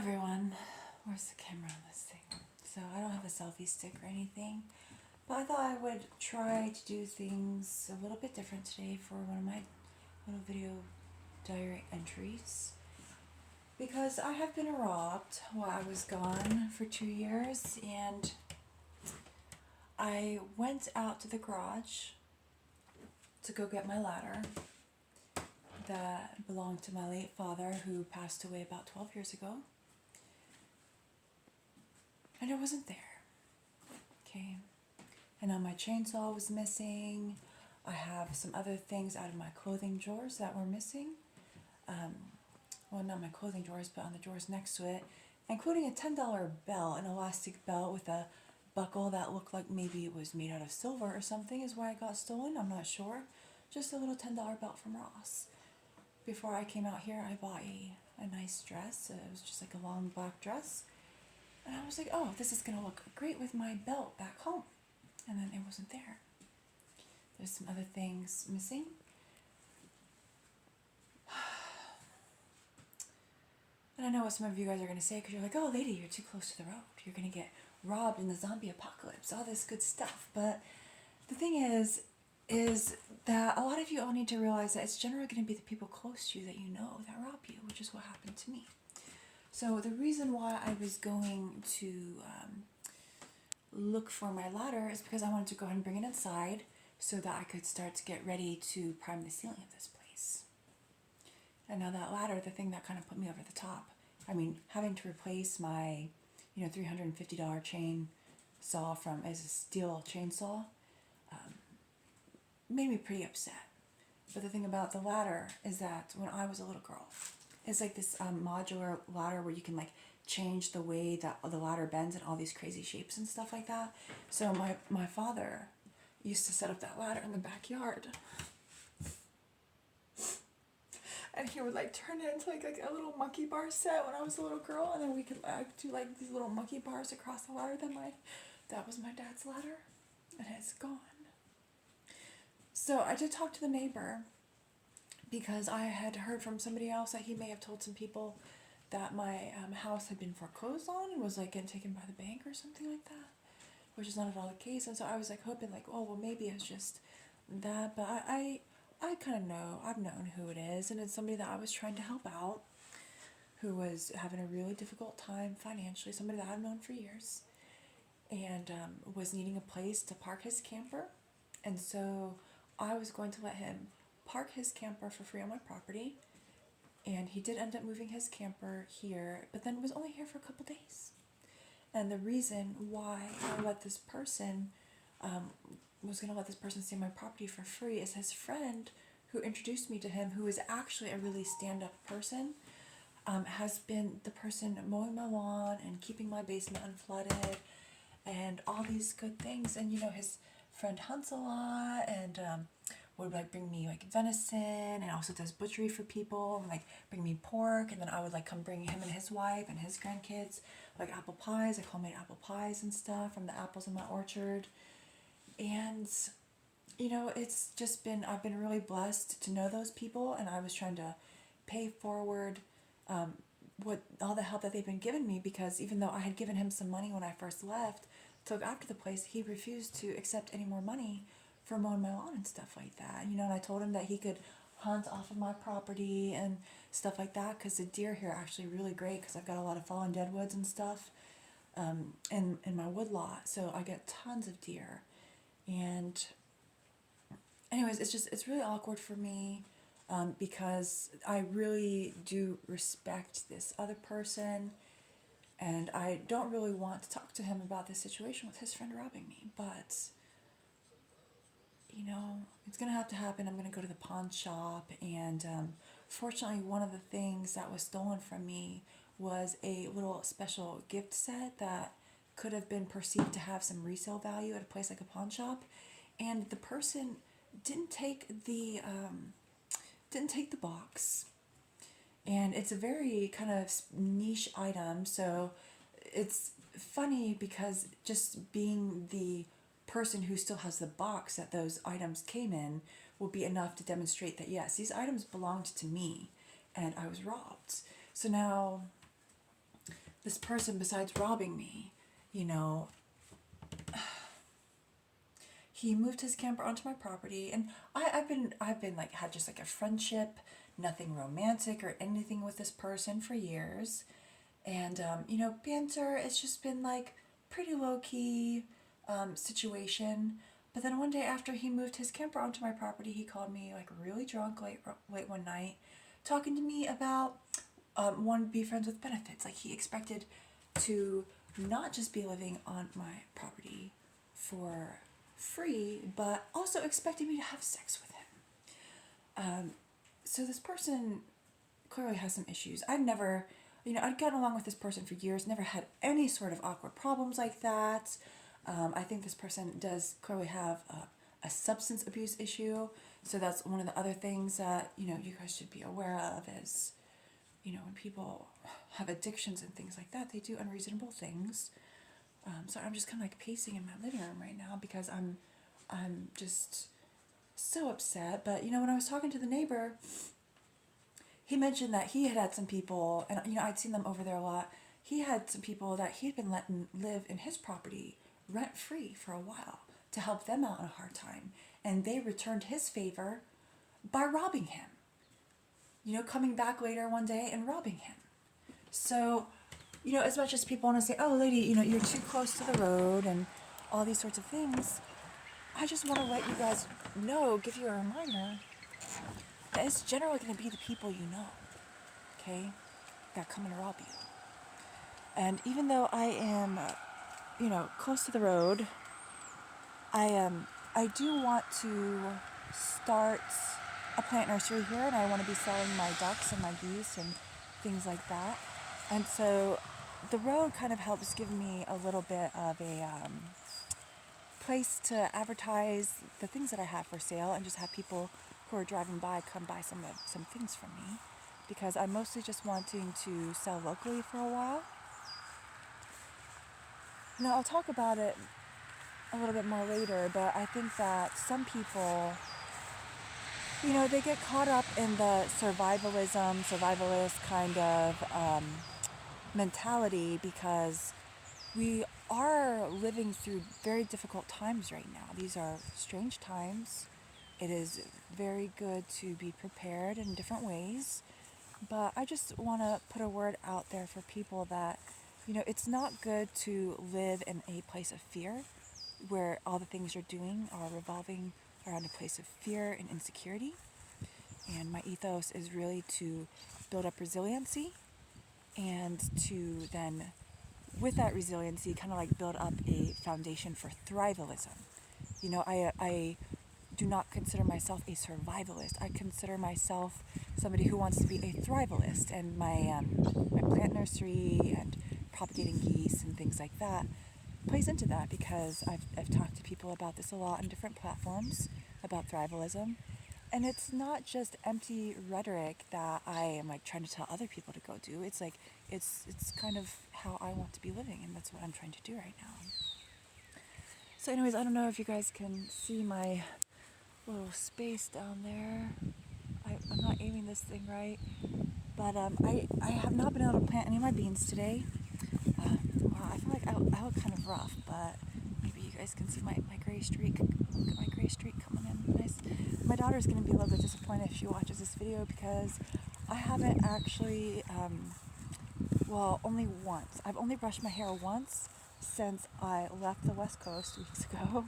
everyone. Where's the camera on this thing? So I don't have a selfie stick or anything, but I thought I would try to do things a little bit different today for one of my little video diary entries. Because I have been robbed while I was gone for 2 years, and I went out to the garage to go get my ladder that belonged to my late father, who passed away about 12 years ago. And it wasn't there. Okay. And now my chainsaw was missing. I have some other things out of my clothing drawers that were missing. Well, not my clothing drawers, but on the drawers next to it, including a $10 belt, an elastic belt with a buckle that looked like maybe it was made out of silver or something is why it got stolen. I'm not sure. Just a little $10 belt from Ross. Before I came out here, I bought a nice dress. It was just like a long black dress. And I was like, oh, this is going to look great with my belt back home. And then it wasn't there. There's some other things missing. And I know what some of you guys are going to say, because you're like, oh, lady, you're too close to the road. You're going to get robbed in the zombie apocalypse, all this good stuff. But the thing is that a lot of you all need to realize that it's generally going to be the people close to you that you know that rob you, which is what happened to me. So the reason why I was going to look for my ladder is because I wanted to go ahead and bring it inside so that I could start to get ready to prime the ceiling of this place. And now that ladder, the thing that kind of put me over the top, I mean, having to replace my, $350 chainsaw from as a steel chainsaw made me pretty upset. But the thing about the ladder is that when I was a little girl, it's like this modular ladder where you can like change the way that the ladder bends and all these crazy shapes and stuff like that. So my father used to set up that ladder in the backyard. And he would like turn it into like a little monkey bar set when I was a little girl, and then we could do like these little monkey bars across the ladder. That was my dad's ladder, and it's gone. So I did talk to the neighbor, because I had heard from somebody else that he may have told some people that my house had been foreclosed on and was like getting taken by the bank or something like that, which is not at all the case. And so I was like hoping like, oh well, maybe it's just that. But I kind of know, I've known who it is, and it's somebody that I was trying to help out, who was having a really difficult time financially, somebody that I've known for years, and was needing a place to park his camper. And so I was going to let him park his camper for free on my property, and he did end up moving his camper here, but then was only here for a couple days. And the reason why I let this person was going to let this person stay on my property for free is his friend who introduced me to him, who is actually a really stand-up person, has been the person mowing my lawn and keeping my basement unflooded and all these good things. And his friend hunts a lot and would like bring me like venison, and also does butchery for people, and like bring me pork, and then I would like come bring him and his wife and his grandkids like apple pies, like homemade apple pies and stuff from the apples in my orchard. And it's just been, I've been really blessed to know those people, and I was trying to pay forward what all the help that they've been giving me, because even though I had given him some money when I first left to look after the place, he refused to accept any more money for mowing my lawn and stuff like that. And I told him that he could hunt off of my property and stuff like that, because the deer here are actually really great, because I've got a lot of fallen deadwoods and stuff in my wood lot, so I get tons of deer. And anyways, it's really awkward for me because I really do respect this other person, and I don't really want to talk to him about this situation with his friend robbing me, but it's going to have to happen. I'm going to go to the pawn shop, and fortunately one of the things that was stolen from me was a little special gift set that could have been perceived to have some resale value at a place like a pawn shop, and the person didn't take the box. And it's a very kind of niche item, so it's funny because just being the person who still has the box that those items came in will be enough to demonstrate that yes, these items belonged to me and I was robbed. So now this person, besides robbing me, you know, he moved his camper onto my property, and I've been like had just like a friendship, nothing romantic or anything with this person for years, and you know, banter. It's just been like pretty low key situation. But then one day after he moved his camper onto my property, he called me like really drunk late one night, talking to me about wanting to be friends with benefits. Like he expected to not just be living on my property for free, but also expected me to have sex with him. So this person clearly has some issues. I've never, you know, I'd gotten along with this person for years, never had any sort of awkward problems like that. I think this person does clearly have a substance abuse issue. So that's one of the other things that, you know, you guys should be aware of is, you know, when people have addictions and things like that, they do unreasonable things. So I'm just kind of like pacing in my living room right now because I'm just so upset. But, you know, when I was talking to the neighbor, he mentioned that he had some people, and, you know, I'd seen them over there a lot. He had some people that he'd been letting live in his property rent-free for a while to help them out in a hard time. And they returned his favor by robbing him. You know, coming back later one day and robbing him. So, you know, as much as people want to say, oh, lady, you know, you're too close to the road and all these sorts of things, I just want to let you guys know, give you a reminder, that it's generally going to be the people you know, okay, that come and rob you. And even though I am, you know, close to the road, I do want to start a plant nursery here, and I want to be selling my ducks and my geese and things like that. And so the road kind of helps give me a little bit of a place to advertise the things that I have for sale and just have people who are driving by come buy some things from me, because I'm mostly just wanting to sell locally for a while. Now I'll talk about it a little bit more later, but I think that some people, you know, they get caught up in the survivalist kind of mentality, because we are living through very difficult times right now. These are strange times. It is very good to be prepared in different ways, but I just want to put a word out there for people that, you know, it's not good to live in a place of fear where all the things you're doing are revolving around a place of fear and insecurity. And my ethos is really to build up resiliency and to then, with that resiliency, kind of like build up a foundation for thrivalism. You know, I do not consider myself a survivalist. I consider myself somebody who wants to be a thrivalist, and my plant nursery and propagating geese and things like that plays into that, because I've talked to people about this a lot on different platforms about thrivalism, and it's not just empty rhetoric that I am like trying to tell other people to go do. It's like it's kind of how I want to be living, and that's what I'm trying to do right now. So anyways, I don't know if you guys can see my little space down there. I'm not aiming this thing right, but I have not been able to plant any of my beans today. Wow, I feel like I look kind of rough, but maybe you guys can see my gray streak. Look at my gray streak coming in nice. My daughter's going to be a little bit disappointed if she watches this video, because I haven't actually, well, only once. I've only brushed my hair once since I left the West Coast weeks ago,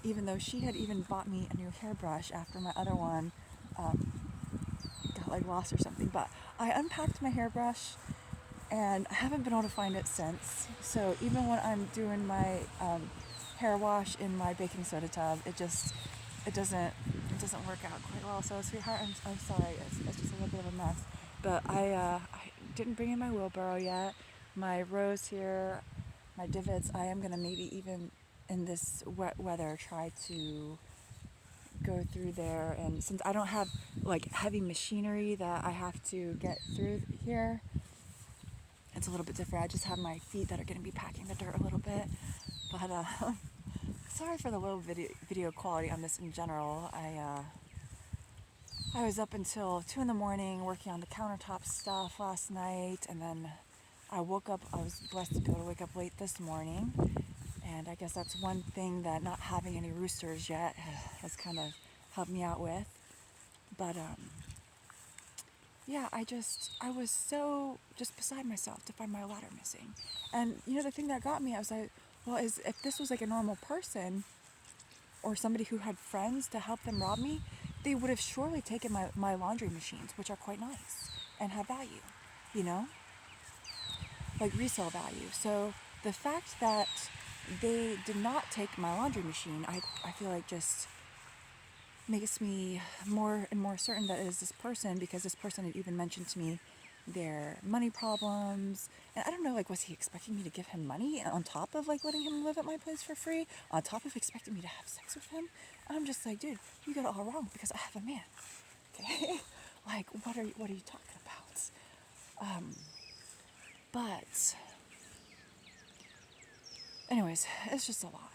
even though she had even bought me a new hairbrush after my other one got like lost or something. But I unpacked my hairbrush and I haven't been able to find it since. So even when I'm doing my hair wash in my baking soda tub, it doesn't work out quite well. So sweetheart, I'm sorry, it's just a little bit of a mess. But I didn't bring in my wheelbarrow yet. My rows here, my divots, I am gonna maybe even in this wet weather try to go through there. And since I don't have like heavy machinery that I have to get through here, it's a little bit different. I just have my feet that are going to be packing the dirt a little bit. But sorry for the low video quality on this in general. I was up until 2 in the morning working on the countertop stuff last night, and then I woke up, I was blessed to be able to wake up late this morning, and I guess that's one thing that not having any roosters yet has kind of helped me out with. But yeah, I was so just beside myself to find my ladder missing. And the thing that got me, I was like, well, is if this was like a normal person or somebody who had friends to help them rob me, they would have surely taken my laundry machines, which are quite nice and have value, you know, like resale value. So the fact that they did not take my laundry machine, I feel like just makes me more and more certain that it is this person, because this person had even mentioned to me their money problems. And I don't know, like, was he expecting me to give him money on top of like letting him live at my place for free, on top of expecting me to have sex with him? And I'm just like, dude, you got it all wrong, because I have a man. Okay. Like, what are you talking about? But anyways, it's just a lot.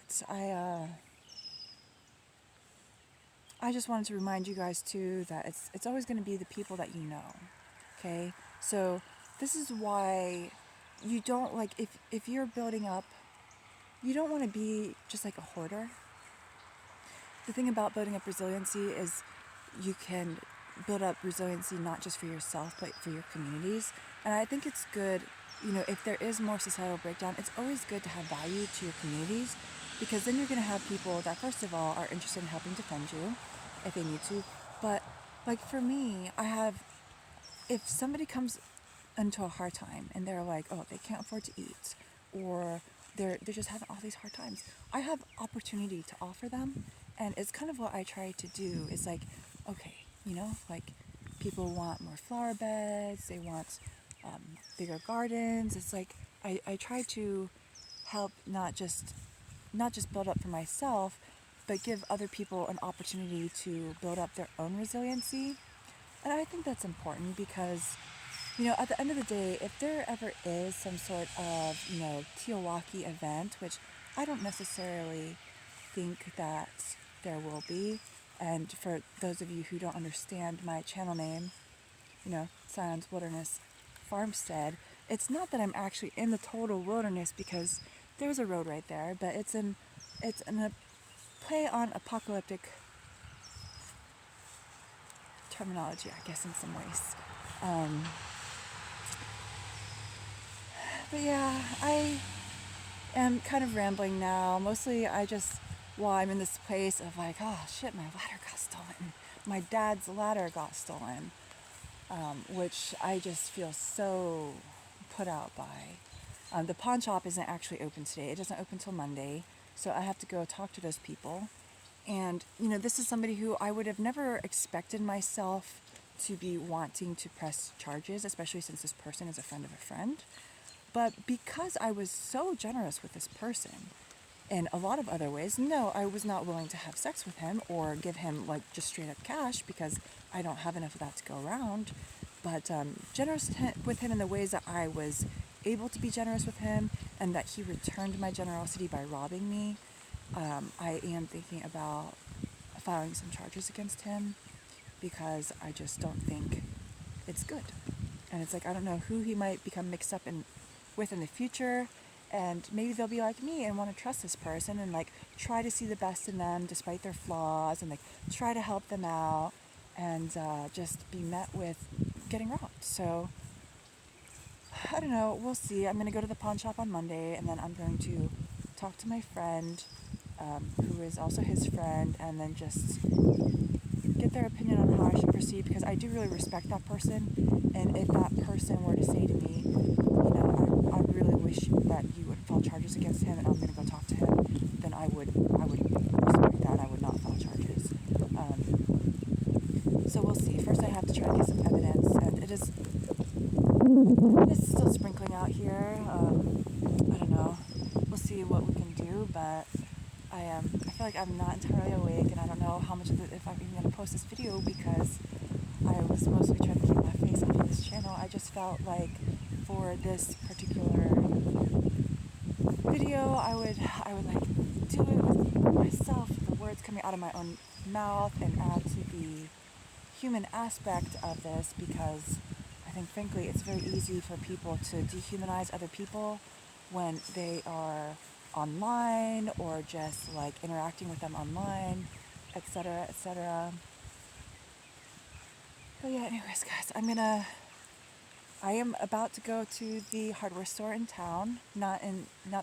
I just wanted to remind you guys too that it's always going to be the people that you know. Okay? So this is why you don't, like, if you're building up, you don't want to be just like a hoarder. The thing about building up resiliency is you can build up resiliency not just for yourself but for your communities. And I think it's good, if there is more societal breakdown, it's always good to have value to your communities, because then you're going to have people that, first of all, are interested in helping defend you if they need to. But like for me, if somebody comes into a hard time and they're like, oh, they can't afford to eat, or they're just having all these hard times, I have opportunity to offer them. And it's kind of what I try to do is like, okay, like people want more flower beds, they want bigger gardens. It's like I try to help not just build up for myself, but give other people an opportunity to build up their own resiliency. And I think that's important because, at the end of the day, if there ever is some sort of, Tiawaki event, which I don't necessarily think that there will be, and for those of you who don't understand my channel name, Scion's Wilderness Farmstead, it's not that I'm actually in the total wilderness, because there's a road right there, but it's a play on apocalyptic terminology, I guess, in some ways. But yeah, I am kind of rambling now. Mostly I'm in this place of like, oh shit, my ladder got stolen. My dad's ladder got stolen, which I just feel so put out by. The pawn shop isn't actually open today. It doesn't open till Monday, so I have to go talk to those people. And, this is somebody who I would have never expected myself to be wanting to press charges, especially since this person is a friend of a friend. But because I was so generous with this person in a lot of other ways, no, I was not willing to have sex with him or give him like just straight up cash, because I don't have enough of that to go around. But generous with him in the ways that I was able to be generous with him, and that he returned my generosity by robbing me. I am thinking about filing some charges against him, because I just don't think it's good. And it's like, I don't know who he might become mixed up with in the future, and maybe they'll be like me and want to trust this person and like try to see the best in them despite their flaws, and like try to help them out, and just be met with getting robbed. So I don't know, we'll see. I'm going to go to the pawn shop on Monday, and then I'm going to talk to my friend, who is also his friend, and then just get their opinion on how I should proceed, because I do really respect that person. And if that person were to say to me, I really wish that you would file charges against him, and I'm going to go talk to him, then I would respect that. I would not file charges. So we'll see. First, I have to try to get some evidence, and it is still sprinkling out here. I don't know. We'll see what we can do, but I feel like I'm not entirely awake, and I don't know how much of it, if I'm even going to post this video, because I was mostly trying to keep my face up on this channel. I just felt like for this particular video, I would like do it with myself, the words coming out of my own mouth, and add to the human aspect of this, because I think, frankly, it's very easy for people to dehumanize other people when they are online or just like interacting with them online, etc., etc. But yeah, anyways, guys, I am about to go to the hardware store in town, not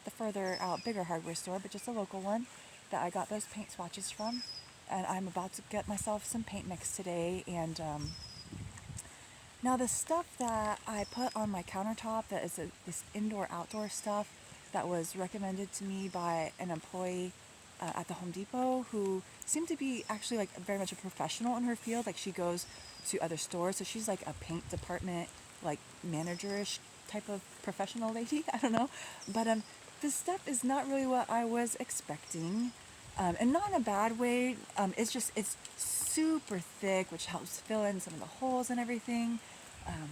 the further out bigger hardware store, but just a local one that I got those paint swatches from. And I'm about to get myself some paint mix today. And now the stuff that I put on my countertop, that is this indoor-outdoor stuff that was recommended to me by an employee at the Home Depot, who seemed to be actually like very much a professional in her field. Like she goes to other stores, so she's like a paint department like managerish type of professional lady. I don't know, but this stuff is not really what I was expecting, and not in a bad way. It's super thick, which helps fill in some of the holes and everything. Um,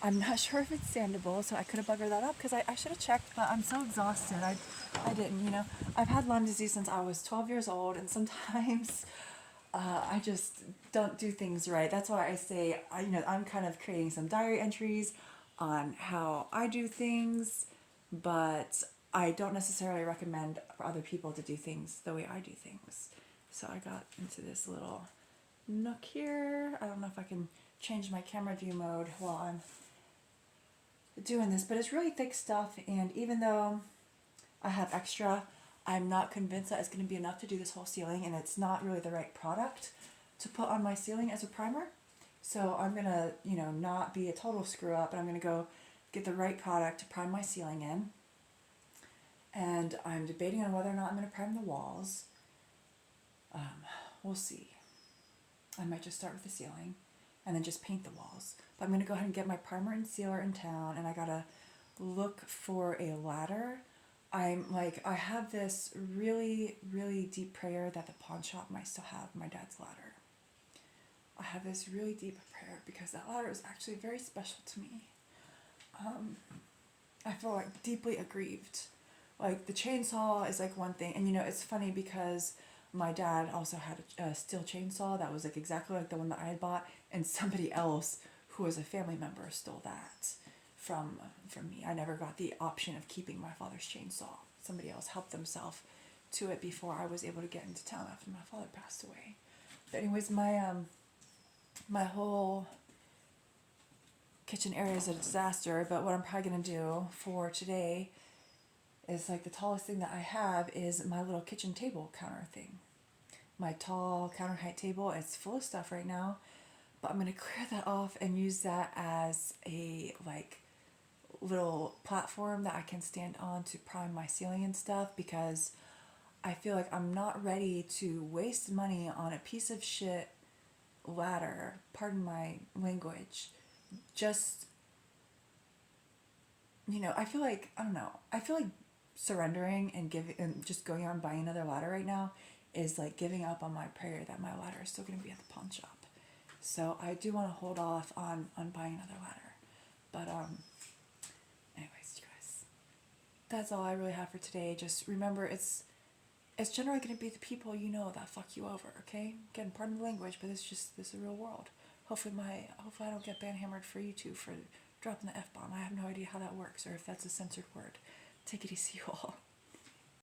I'm not sure if it's sandable, so I could have buggered that up because I should have checked, but I'm so exhausted. I didn't, you know. I've had Lyme disease since I was 12 years old, and sometimes I just don't do things right. That's why I say, I'm kind of creating some diary entries on how I do things, but I don't necessarily recommend for other people to do things the way I do things. So I got into this little nook here. I don't know if I can change my camera view mode while I'm doing this, but it's really thick stuff, and even though I have extra, I'm not convinced that it's going to be enough to do this whole ceiling, and it's not really the right product to put on my ceiling as a primer. So I'm going to, not be a total screw up, but I'm going to go get the right product to prime my ceiling in. And I'm debating on whether or not I'm going to prime the walls. We'll see. I might just start with the ceiling and then just paint the walls. But I'm going to go ahead and get my primer and sealer in town, and I got to look for a ladder. I have this really, really deep prayer that the pawn shop might still have my dad's ladder. I have this really deep prayer because that ladder is actually very special to me. I feel like deeply aggrieved. Like the chainsaw is like one thing, and it's funny because my dad also had a steel chainsaw that was like exactly like the one that I had bought, and somebody else who was a family member stole that from me. I never got the option of keeping my father's chainsaw. Somebody else helped themselves to it before I was able to get into town after my father passed away. But anyways, my whole kitchen area is a disaster, but what I'm probably going to do for today is like the tallest thing that I have is my little kitchen table counter thing. My tall counter height table, it's full of stuff right now, but I'm going to clear that off and use that as a like little platform that I can stand on to prime my ceiling and stuff, because I feel like I'm not ready to waste money on a piece of shit ladder, pardon my language, just, I feel like, I don't know, I feel like surrendering and giving and just going out and buying another ladder right now is like giving up on my prayer that my ladder is still going to be at the pawn shop. So I do want to hold off on buying another ladder. But anyways, you guys, that's all I really have for today. Just remember, it's generally going to be the people that fuck you over, okay? Again, pardon the language, but this is the real world. Hopefully I don't get ban-hammered for YouTube for dropping the F-bomb. I have no idea how that works or if that's a censored word. Take it easy, you all.